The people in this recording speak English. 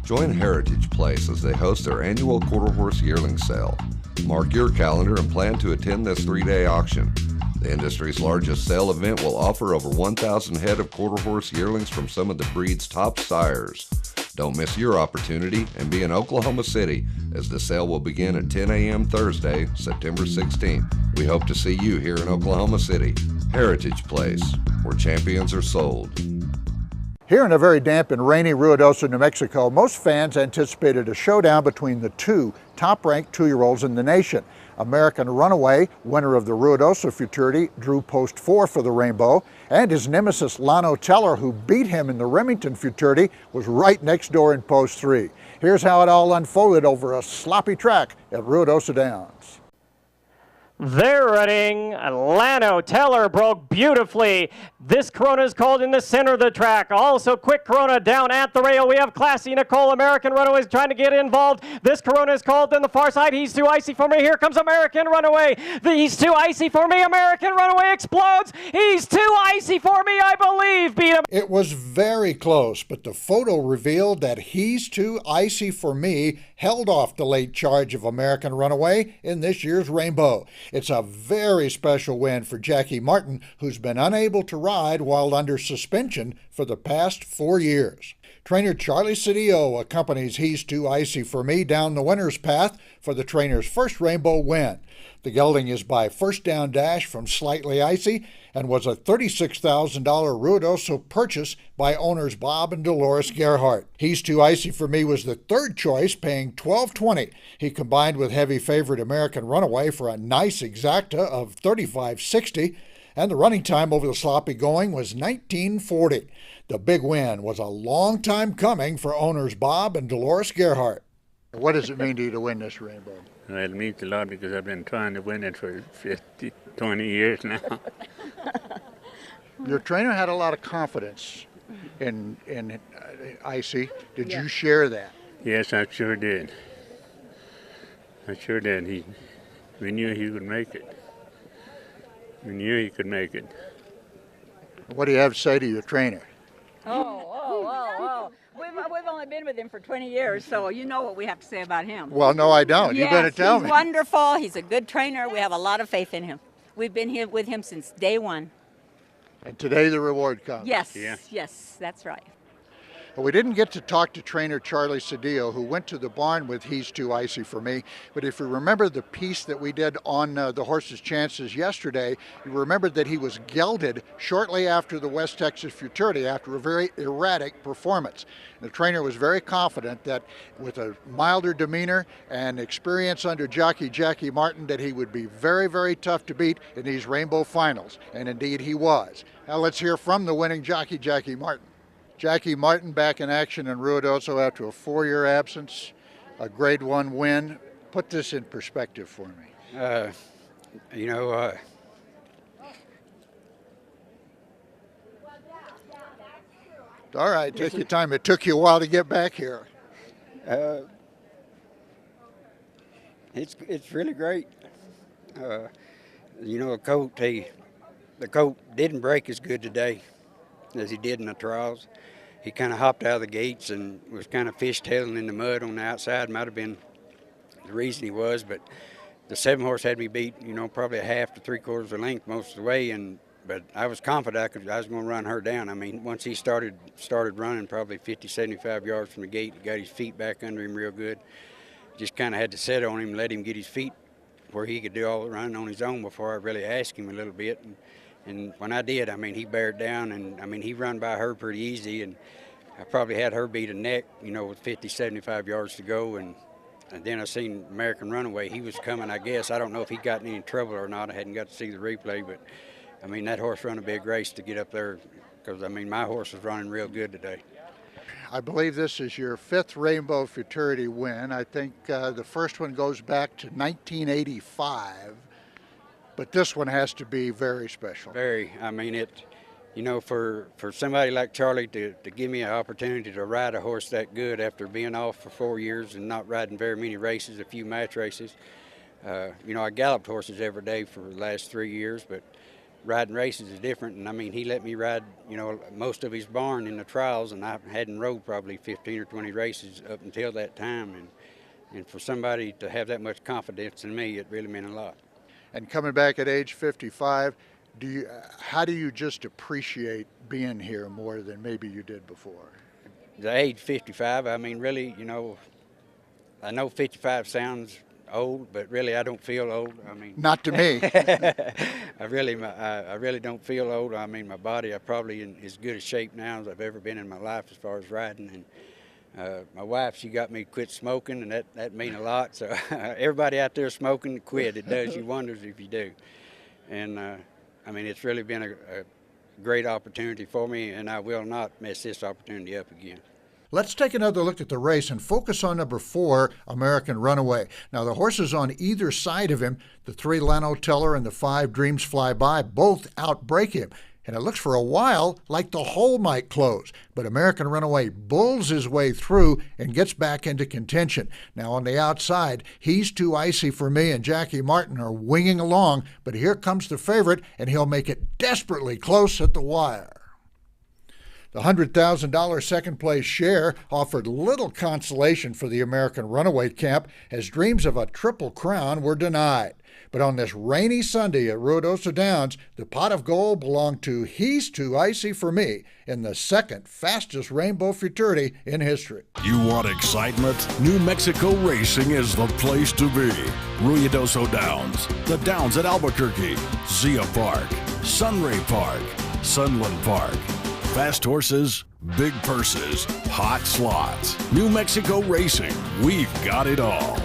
Join Heritage Place as they host their annual quarter horse yearling sale. Mark your calendar and plan to attend this 3-day auction. The industry's largest sale event will offer over 1,000 head of quarter horse yearlings from some of the breed's top sires. Don't miss your opportunity and be in Oklahoma City as the sale will begin at 10 a.m. Thursday, September 16th. We hope to see you here in Oklahoma City. Heritage Place, where champions are sold. Here in a very damp and rainy Ruidoso, New Mexico, most fans anticipated a showdown between the two top-ranked 2-year-olds in the nation. American Runaway, winner of the Ruidoso Futurity, drew post 4 for the Rainbow, and his nemesis Lano Teller, who beat him in the Remington Futurity, was right next door in post 3. Here's how it all unfolded over a sloppy track at Ruidoso Downs. They're running. Lano Teller broke beautifully. This Corona is called in the center of the track. Also, quick Corona down at the rail. We have Classy Nicole. American Runaway is trying to get involved. This Corona is called on the far side. He's too icy for me. Here comes American Runaway. He's too icy for me. American Runaway explodes. He's too icy for me, I believe. Beat him. It was very close, but the photo revealed that He's Too Icy for Me held off the late charge of American Runaway in this year's Rainbow. It's a very special win for Jacky Martin, who's been unable to ride while under suspension for the past 4 years. Trainer Charlie Cedillo accompanies He's Too Icy for Me down the winner's path for the trainer's first Rainbow win. The gelding is by First Down Dash from Slightly Icy and was a $36,000 Ruidoso purchase by owners Bob and Dolores Gerhardt. He's Too Icy for Me was the third choice, paying $12.20. He combined with heavy favorite American Runaway for a nice exacta of $35.60, and the running time over the sloppy going was 19:40. The big win was a long time coming for owners Bob and Dolores Gerhardt. What does it mean to you to win this Rainbow? Well, it means a lot because I've been trying to win it for 20 years now. Your trainer had a lot of confidence in Icy. Did you share that? Yes, I sure did. I sure did. We knew he would make it. We knew he could make it. What do you have to say to your trainer? Oh. We've only been with him for 20 years, so you know what we have to say about him. Well, no, I don't. Yes, you better tell me. He's wonderful. He's a good trainer. We have a lot of faith in him. We've been here with him since day one. And today the reward comes. Yes, yeah. Yes, that's right. Well, we didn't get to talk to trainer Charlie Cedillo, who went to the barn with He's Too Icy for Me. But if you remember the piece that we did on the horse's chances yesterday, you remembered that he was gelded shortly after the West Texas Futurity after a very erratic performance. The trainer was very confident that with a milder demeanor and experience under jockey Jacky Martin that he would be very, very tough to beat in these Rainbow Finals. And indeed he was. Now let's hear from the winning jockey, Jacky Martin. Jacky Martin back in action in Ruidoso after a 4-year absence, a Grade 1 win. Put this in perspective for me. All right, take your time. It took you a while to get back here. It's really great. The colt didn't break as good today as he did in the trials. He kind of hopped out of the gates and was kind of fishtailing in the mud on the outside. Might have been the reason he was, but the 7-horse had me beat, probably a half to 3/4 of length most of the way, but I was confident I was going to run her down. I mean, once he started running probably 50, 75 yards from the gate, he got his feet back under him real good. Just kind of had to sit on him, let him get his feet where he could do all the running on his own before I really asked him a little bit. And when I did, he bared down, and he run by her pretty easy, and I probably had her beat a neck, with 50, 75 yards to go, and then I seen American Runaway. He was coming, I guess. I don't know if he got in any trouble or not. I hadn't got to see the replay, but, that horse run a big race to get up there because, my horse was running real good today. I believe this is your 5th Rainbow Futurity win. I think the first one goes back to 1985. But this one has to be very special. Very. For somebody like Charlie to give me an opportunity to ride a horse that good after being off for 4 years and not riding very many races, a few match races. I galloped horses every day for the last 3 years, but riding races is different. And I mean, he let me ride, you know, most of his barn in the trials, and I hadn't rode probably 15 or 20 races up until that time. And for somebody to have that much confidence in me, it really meant a lot. And coming back at age 55, how do you just appreciate being here more than maybe you did before? The age 55, I mean, really, you know, I know 55 sounds old, but really I don't feel old. I mean, not to me. I really don't feel old. I mean, my body, I'm probably in as good a shape now as I've ever been in my life as far as riding. And my wife, she got me to quit smoking, and that means a lot. So everybody out there smoking, quit. It does you wonders if you do. And I mean, it's really been a great opportunity for me, and I will not mess this opportunity up again. Let's take another look at the race and focus on number 4, American Runaway. Now, the horses on either side of him, the 3 Lano Teller and the 5 Dreams Fly By, both outbreak him. And it looks for a while like the hole might close. But American Runaway bulls his way through and gets back into contention. Now on the outside, He's Too Icy For Me and Jacky Martin are winging along, but here comes the favorite, and he'll make it desperately close at the wire. The $100,000 second-place share offered little consolation for the American Runaway camp, as dreams of a triple crown were denied. But on this rainy Sunday at Ruidoso Downs, the pot of gold belonged to He's Too Icy For Me in the second fastest Rainbow Futurity in history. You want excitement? New Mexico Racing is the place to be. Ruidoso Downs, the Downs at Albuquerque, Zia Park, Sunray Park, Sunland Park. Fast horses, big purses, hot slots. New Mexico Racing, we've got it all.